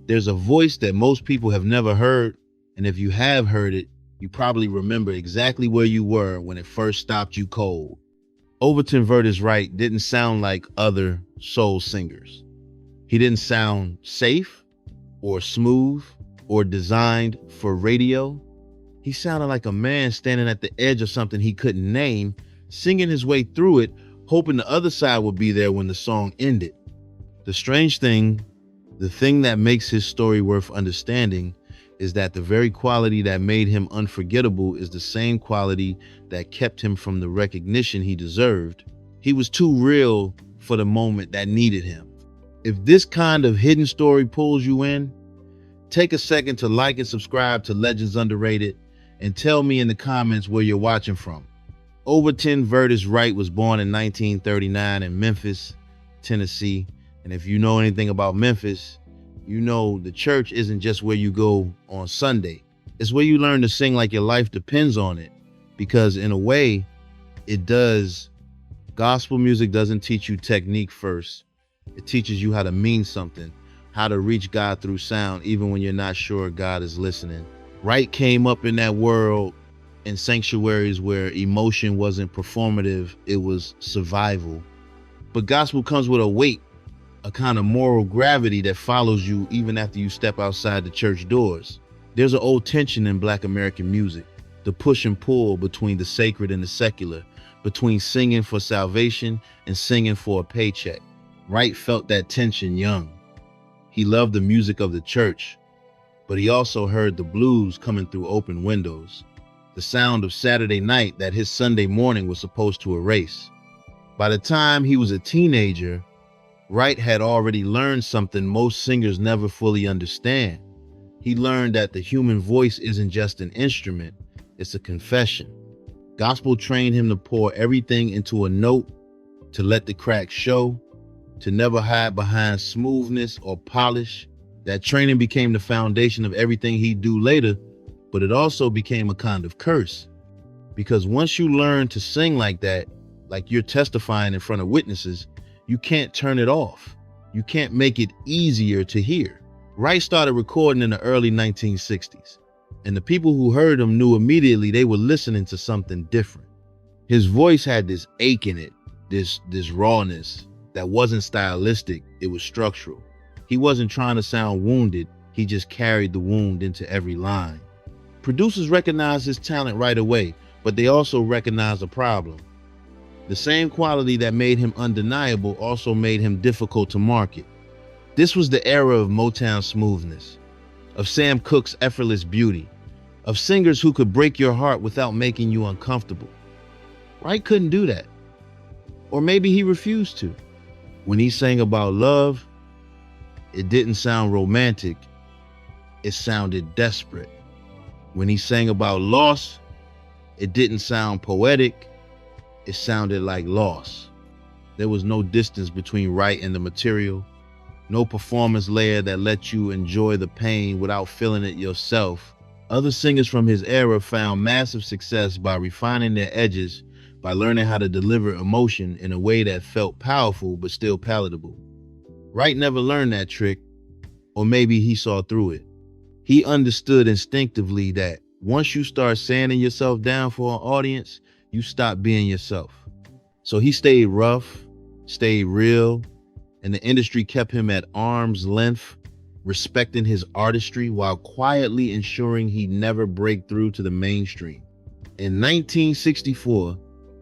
There's a voice that most people have never heard, and if you have heard it, you probably remember exactly where you were when it first stopped you cold. Overton Vertis Wright didn't sound like other soul singers. He didn't sound safe or smooth or designed for radio. He sounded like a man standing at the edge of something he couldn't name, singing his way through it, hoping the other side would be there when the song ended. The strange thing, the thing that makes his story worth understanding, is that the very quality that made him unforgettable is the same quality that kept him from the recognition he deserved. He was too real for the moment that needed him. If this kind of hidden story pulls you in, take a second to like and subscribe to Legends Underrated and tell me in the comments where you're watching from. Overton Vertis Wright was born in 1939 in Memphis, Tennessee. And if you know anything about Memphis, you know the church isn't just where you go on Sunday. It's where you learn to sing like your life depends on it. Because in a way, it does. Gospel music doesn't teach you technique first. It teaches you how to mean something, how to reach God through sound, even when you're not sure God is listening. Wright came up in that world in sanctuaries where emotion wasn't performative, it was survival. But gospel comes with a weight, a kind of moral gravity that follows you even after you step outside the church doors. There's an old tension in Black American music, the push and pull between the sacred and the secular, between singing for salvation and singing for a paycheck. Wright felt that tension young. He loved the music of the church, but he also heard the blues coming through open windows, the sound of Saturday night that his Sunday morning was supposed to erase. By the time he was a teenager, Wright had already learned something most singers never fully understand. He learned that the human voice isn't just an instrument, it's a confession. Gospel trained him to pour everything into a note, to let the cracks show, to never hide behind smoothness or polish. That training became the foundation of everything he'd do later, but it also became a kind of curse. Because once you learn to sing like that, like you're testifying in front of witnesses, you can't turn it off. You can't make it easier to hear. Wright started recording in the early 1960s, and the people who heard him knew immediately they were listening to something different. His voice had this ache in it, this rawness that wasn't stylistic, it was structural. He wasn't trying to sound wounded, he just carried the wound into every line. Producers recognized his talent right away, but they also recognized a problem. The same quality that made him undeniable also made him difficult to market. This was the era of Motown smoothness, of Sam Cooke's effortless beauty, of singers who could break your heart without making you uncomfortable. Wright couldn't do that. Or maybe he refused to. When he sang about love, it didn't sound romantic, it sounded desperate. When he sang about loss, it didn't sound poetic, it sounded like loss. There was no distance between Wright and the material, no performance layer that let you enjoy the pain without feeling it yourself. Other singers from his era found massive success by refining their edges, by learning how to deliver emotion in a way that felt powerful but still palatable. Wright never learned that trick, or maybe he saw through it. He understood instinctively that once you start sanding yourself down for an audience, you stop being yourself. So he stayed rough, stayed real, and the industry kept him at arm's length, respecting his artistry while quietly ensuring he'd never break through to the mainstream. In 1964,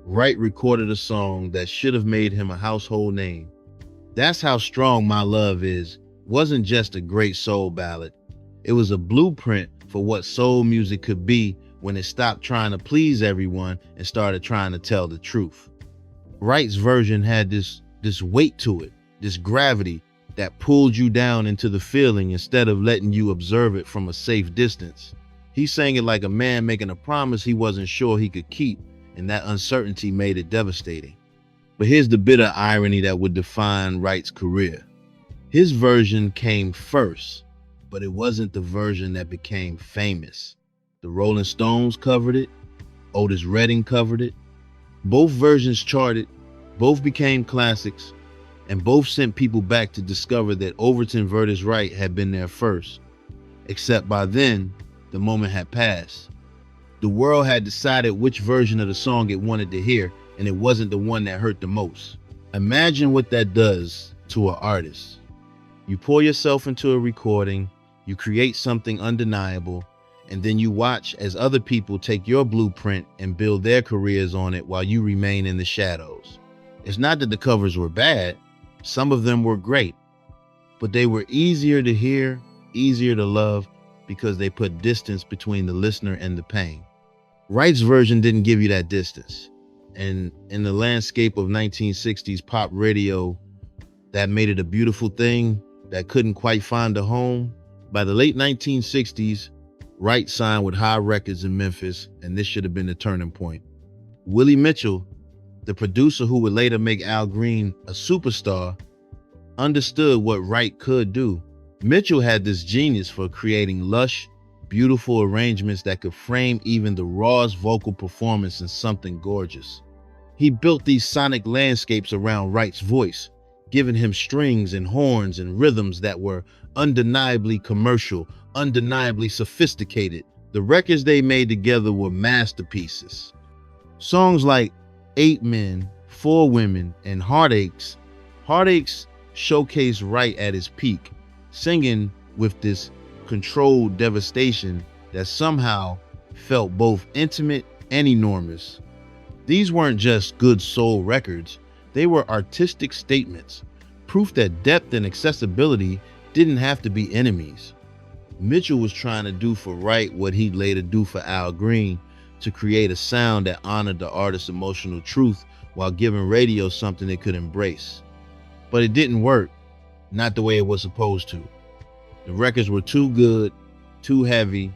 Wright recorded a song that should have made him a household name. That's How Strong My Love Is wasn't just a great soul ballad. It was a blueprint for what soul music could be when it stopped trying to please everyone and started trying to tell the truth. Wright's version had this weight to it, this gravity that pulled you down into the feeling instead of letting you observe it from a safe distance. He sang it like a man making a promise he wasn't sure he could keep, and that uncertainty made it devastating. But here's the bitter irony that would define Wright's career. His version came first, but it wasn't the version that became famous. The Rolling Stones covered it, Otis Redding covered it. Both versions charted, both became classics, and both sent people back to discover that Overton versus Wright had been there first. Except by then, the moment had passed. The world had decided which version of the song it wanted to hear, and it wasn't the one that hurt the most. Imagine what that does to an artist. You pour yourself into a recording, you create something undeniable, and then you watch as other people take your blueprint and build their careers on it while you remain in the shadows. It's not that the covers were bad, some of them were great, but they were easier to hear, easier to love, because they put distance between the listener and the pain. Wright's version didn't give you that distance. And in the landscape of 1960s pop radio that made it a beautiful thing that couldn't quite find a home, by the late 1960s, Wright signed with High Records in Memphis, and this should have been the turning point. Willie Mitchell, the producer who would later make Al Green a superstar, understood what Wright could do. Mitchell had this genius for creating lush, beautiful arrangements that could frame even the rawest vocal performance in something gorgeous. He built these sonic landscapes around Wright's voice, giving him strings and horns and rhythms that were undeniably commercial, undeniably sophisticated. The records they made together were masterpieces. Songs like 8 Men, 4 Women, and Heartaches showcased Wright at his peak, singing with this controlled devastation that somehow felt both intimate and enormous. These weren't just good soul records, they were artistic statements, proof that depth and accessibility didn't have to be enemies. Mitchell was trying to do for Wright what he'd later do for Al Green, to create a sound that honored the artist's emotional truth while giving radio something it could embrace. But it didn't work, not the way it was supposed to. The records were too good, too heavy,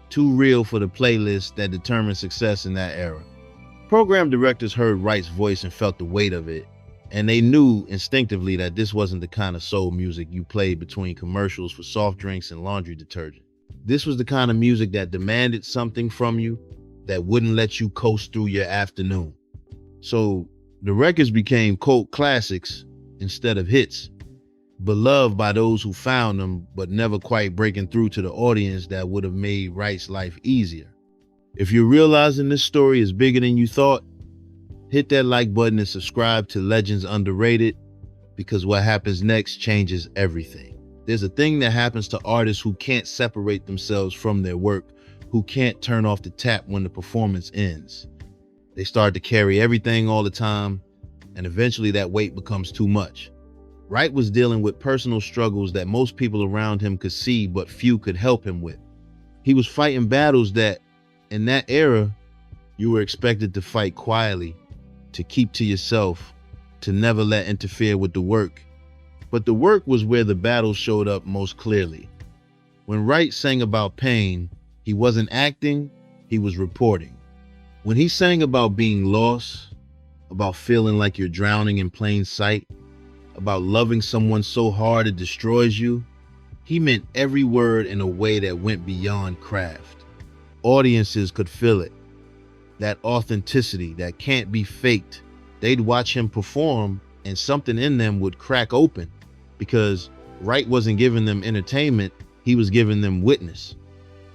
too real for the playlist that determined success in that era. Program directors heard Wright's voice and felt the weight of it, and they knew instinctively that this wasn't the kind of soul music you played between commercials for soft drinks and laundry detergent. This was the kind of music that demanded something from you, that wouldn't let you coast through your afternoon. So the records became cult classics instead of hits, beloved by those who found them, but never quite breaking through to the audience that would have made Wright's life easier. If you're realizing this story is bigger than you thought, hit that like button and subscribe to Legends Underrated, because what happens next changes everything. There's a thing that happens to artists who can't separate themselves from their work, who can't turn off the tap when the performance ends. They start to carry everything all the time, and eventually that weight becomes too much. Wright was dealing with personal struggles that most people around him could see, but few could help him with. He was fighting battles that, in that era, you were expected to fight quietly, to keep to yourself, to never let interfere with the work. But the work was where the battles showed up most clearly. When Wright sang about pain, he wasn't acting, he was reporting. When he sang about being lost, about feeling like you're drowning in plain sight, about loving someone so hard it destroys you, he meant every word in a way that went beyond craft. Audiences could feel it, that authenticity that can't be faked. They'd watch him perform and something in them would crack open, because Wright wasn't giving them entertainment, he was giving them witness.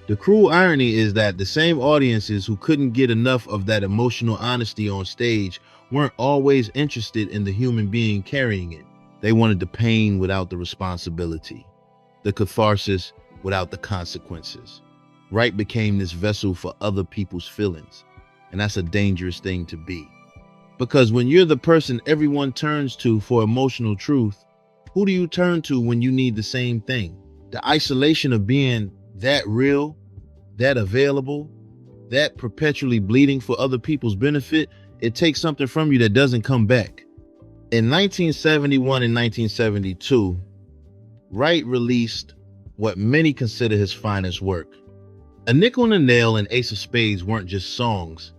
The cruel irony is that the same audiences who couldn't get enough of that emotional honesty on stage weren't always interested in the human being carrying it. They wanted the pain without the responsibility, the catharsis without the consequences. Wright became this vessel for other people's feelings, and that's a dangerous thing to be. Because when you're the person everyone turns to for emotional truth, who do you turn to when you need the same thing? The isolation of being that real, that available, that perpetually bleeding for other people's benefit, it takes something from you that doesn't come back. In 1971 and 1972, Wright released what many consider his finest work. A Nickel and a Nail and Ace of Spades weren't just songs.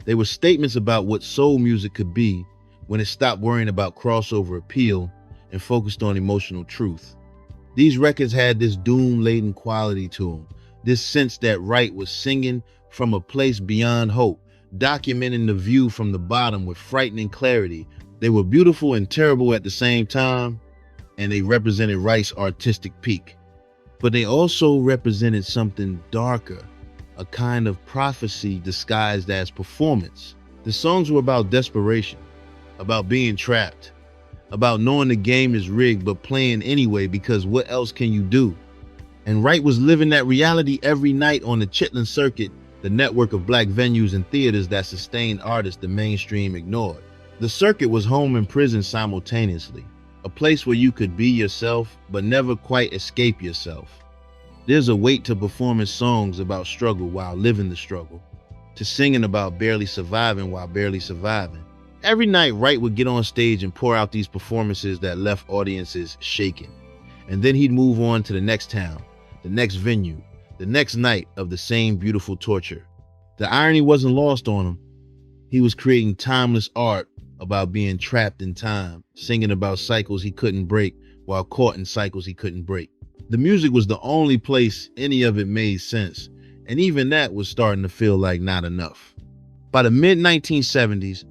They were statements about what soul music could be when it stopped worrying about crossover appeal and focused on emotional truth. These records had this doom-laden quality to them, this sense that Wright was singing from a place beyond hope, documenting the view from the bottom with frightening clarity, They were beautiful and terrible at the same time, and they represented Wright's artistic peak. But they also represented something darker, a kind of prophecy disguised as performance. The songs were about desperation, about being trapped, about knowing the game is rigged but playing anyway because what else can you do? And Wright was living that reality every night on the Chitlin Circuit, the network of black venues and theaters that sustained artists the mainstream ignored. The circuit was home and prison simultaneously, a place where you could be yourself but never quite escape yourself. There's a weight to performing songs about struggle while living the struggle, to singing about barely surviving while barely surviving. Every night, Wright would get on stage and pour out these performances that left audiences shaking. And then he'd move on to the next town, the next venue, the next night of the same beautiful torture. The irony wasn't lost on him. He was creating timeless art about being trapped in time, singing about cycles he couldn't break while caught in cycles he couldn't break. The music was the only place any of it made sense, and even that was starting to feel like not enough. By the mid-1970s,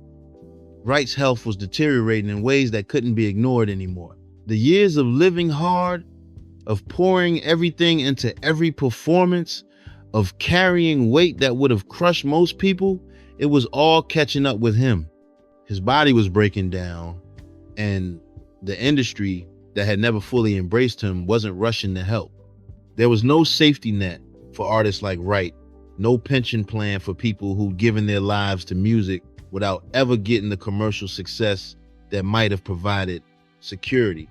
Wright's health was deteriorating in ways that couldn't be ignored anymore. The years of living hard, of pouring everything into every performance, of carrying weight that would have crushed most people, it was all catching up with him. His body was breaking down, and the industry that had never fully embraced him wasn't rushing to help. There was no safety net for artists like Wright, no pension plan for people who'd given their lives to music without ever getting the commercial success that might have provided security.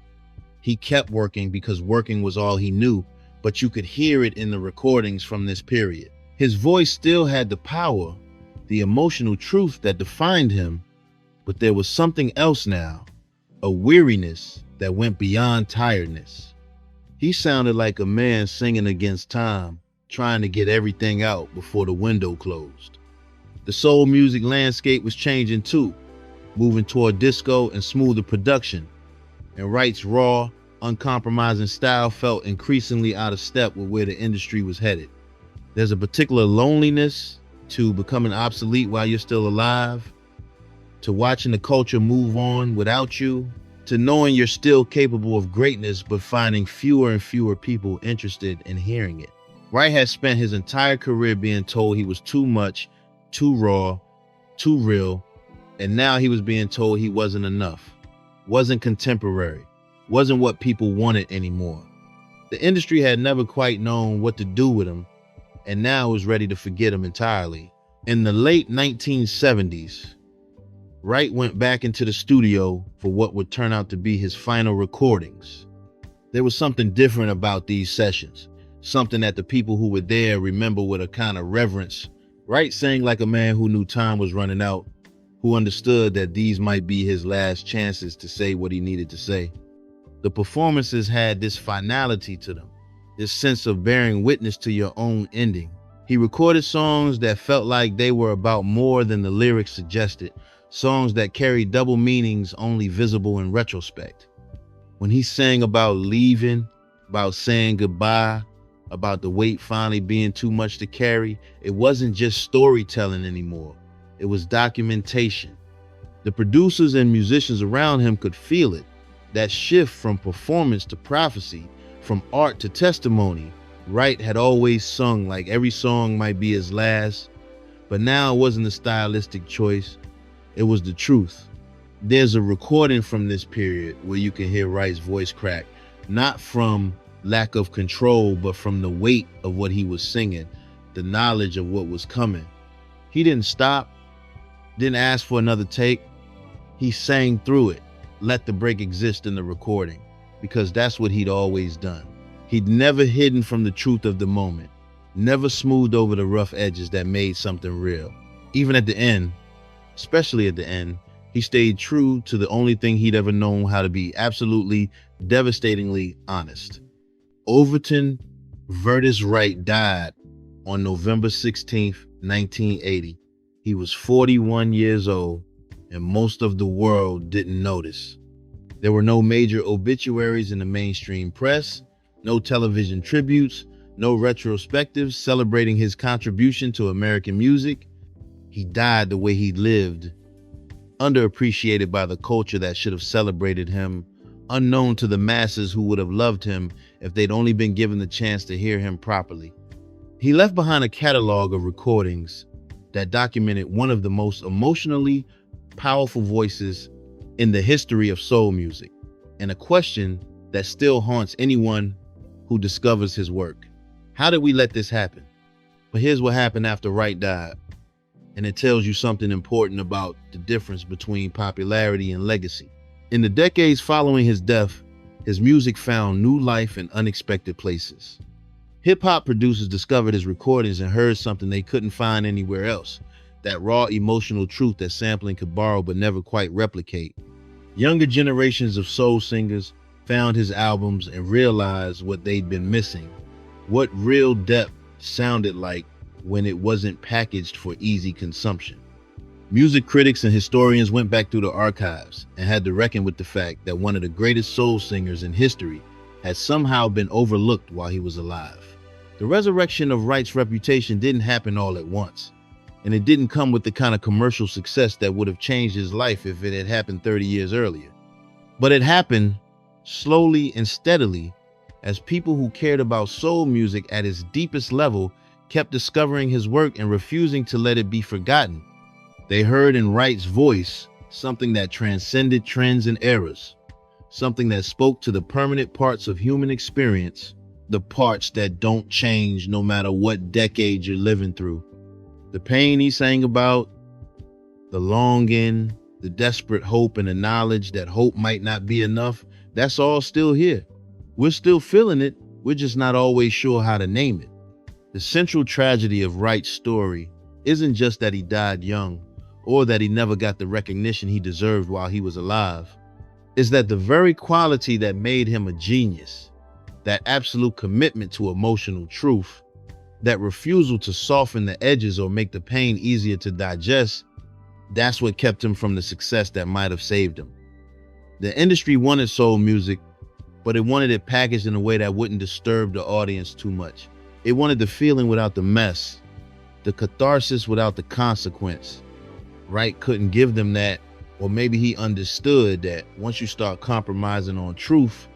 He kept working because working was all he knew, but you could hear it in the recordings from this period. His voice still had the power, the emotional truth that defined him, but there was something else now, a weariness that went beyond tiredness. He sounded like a man singing against time, trying to get everything out before the window closed. The soul music landscape was changing too, moving toward disco and smoother production, and Wright's raw, uncompromising style felt increasingly out of step with where the industry was headed. There's a particular loneliness to becoming obsolete while you're still alive, to watching the culture move on without you, to knowing you're still capable of greatness but finding fewer and fewer people interested in hearing it. Wright had spent his entire career being told he was too much, too raw, too real, and now he was being told he wasn't enough, wasn't contemporary, wasn't what people wanted anymore. The industry had never quite known what to do with him, and now was ready to forget him entirely. In the late 1970s, Wright went back into the studio for what would turn out to be his final recordings. There was something different about these sessions, something that the people who were there remember with a kind of reverence. Wright sang like a man who knew time was running out, who understood that these might be his last chances to say what he needed to say. The performances had this finality to them, this sense of bearing witness to your own ending. He recorded songs that felt like they were about more than the lyrics suggested, songs that carried double meanings only visible in retrospect. When he sang about leaving, about saying goodbye, about the weight finally being too much to carry, it wasn't just storytelling anymore. It was documentation. The producers and musicians around him could feel it, that shift from performance to prophecy, from art to testimony. Wright had always sung like every song might be his last, but now it wasn't a stylistic choice. It was the truth. There's a recording from this period where you can hear Wright's voice crack, not from lack of control, but from the weight of what he was singing, the knowledge of what was coming. He didn't stop, didn't ask for another take. He sang through it, let the break exist in the recording, because that's what he'd always done. He'd never hidden from the truth of the moment, never smoothed over the rough edges that made something real. Even at the end, especially at the end, he stayed true to the only thing he'd ever known how to be: absolutely, devastatingly honest. Overton Vertus Wright died on November 16th, 1980. He was 41 years old, and most of the world didn't notice. There were no major obituaries in the mainstream press, no television tributes, no retrospectives celebrating his contribution to American music. He died the way he lived, underappreciated by the culture that should have celebrated him, unknown to the masses who would have loved him if they'd only been given the chance to hear him properly. He left behind a catalog of recordings that documented one of the most emotionally powerful voices in the history of soul music, and a question that still haunts anyone who discovers his work. How did we let this happen? But here's what happened after Wright died, and it tells you something important about the difference between popularity and legacy. In the decades following his death, his music found new life in unexpected places. Hip-hop producers discovered his recordings and heard something they couldn't find anywhere else, that raw emotional truth that sampling could borrow but never quite replicate. Younger generations of soul singers found his albums and realized what they'd been missing, what real depth sounded like when it wasn't packaged for easy consumption. Music critics and historians went back through the archives and had to reckon with the fact that one of the greatest soul singers in history had somehow been overlooked while he was alive. The resurrection of Wright's reputation didn't happen all at once, and it didn't come with the kind of commercial success that would have changed his life if it had happened 30 years earlier. But it happened slowly and steadily as people who cared about soul music at its deepest level kept discovering his work and refusing to let it be forgotten. They heard in Wright's voice something that transcended trends and eras, something that spoke to the permanent parts of human experience, the parts that don't change no matter what decade you're living through. The pain he sang about, the longing, the desperate hope, and the knowledge that hope might not be enough, that's all still here. We're still feeling it, we're just not always sure how to name it. The central tragedy of Wright's story isn't just that he died young, or that he never got the recognition he deserved while he was alive. It's that the very quality that made him a genius, that absolute commitment to emotional truth, that refusal to soften the edges or make the pain easier to digest, that's what kept him from the success that might have saved him. The industry wanted soul music, but it wanted it packaged in a way that wouldn't disturb the audience too much. It wanted the feeling without the mess, the catharsis without the consequence. Wright couldn't give them that, or maybe he understood that once you start compromising on truth,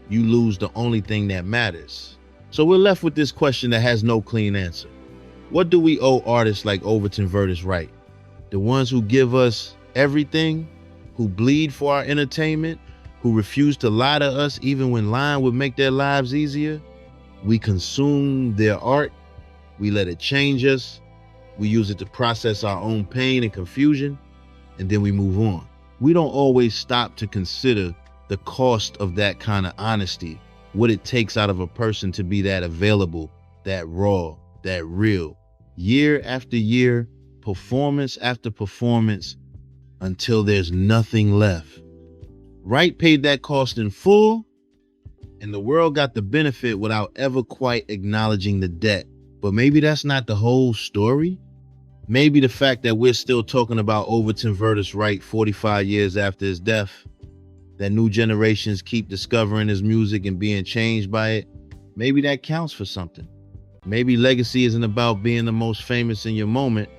you lose the only thing that matters. So we're left with this question that has no clean answer. What do we owe artists like Overton Vertis Wright? The ones who give us everything, who bleed for our entertainment, who refuse to lie to us even when lying would make their lives easier? We consume their art, we let it change us, we use it to process our own pain and confusion, and then we move on. We don't always stop to consider the cost of that kind of honesty, what it takes out of a person to be that available, that raw, that real, year after year, performance after performance, until there's nothing left. Wright paid that cost in full, and the world got the benefit without ever quite acknowledging the debt. But maybe that's not the whole story. Maybe the fact that we're still talking about Overton Vertis Wright 45 years after his death, that new generations keep discovering his music and being changed by it, maybe that counts for something. Maybe legacy isn't about being the most famous in your moment.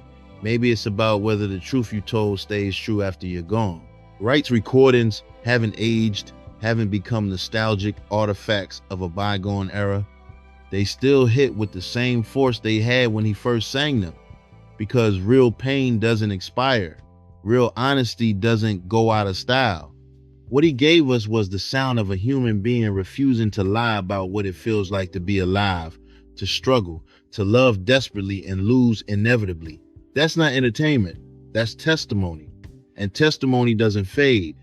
Maybe it's about whether the truth you told stays true after you're gone. Wright's recordings haven't aged, haven't become nostalgic artifacts of a bygone era. They still hit with the same force they had when he first sang them, because real pain doesn't expire. Real honesty doesn't go out of style. What he gave us was the sound of a human being refusing to lie about what it feels like to be alive, to struggle, to love desperately and lose inevitably. That's not entertainment, that's testimony. And testimony doesn't fade.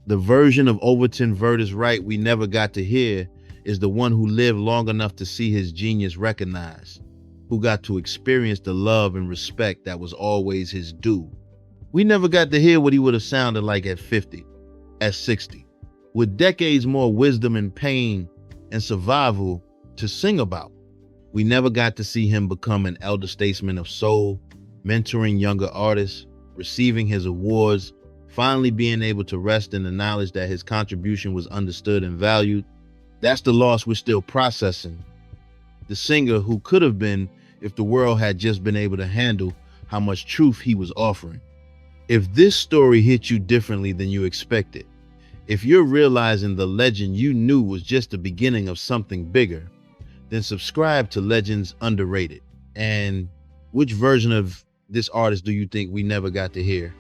The version of Overton Vertis Wright we never got to hear is the one who lived long enough to see his genius recognized, who got to experience the love and respect that was always his due. We never got to hear what he would have sounded like at 50, at 60, with decades more wisdom and pain and survival to sing about. We never got to see him become an elder statesman of soul, mentoring younger artists, receiving his awards, finally being able to rest in the knowledge that his contribution was understood and valued. That's the loss we're still processing. The singer who could have been if the world had just been able to handle how much truth he was offering. If this story hit you differently than you expected, if you're realizing the legend you knew was just the beginning of something bigger, then subscribe to Legends Underrated. And which version of this artist do you think we never got to hear?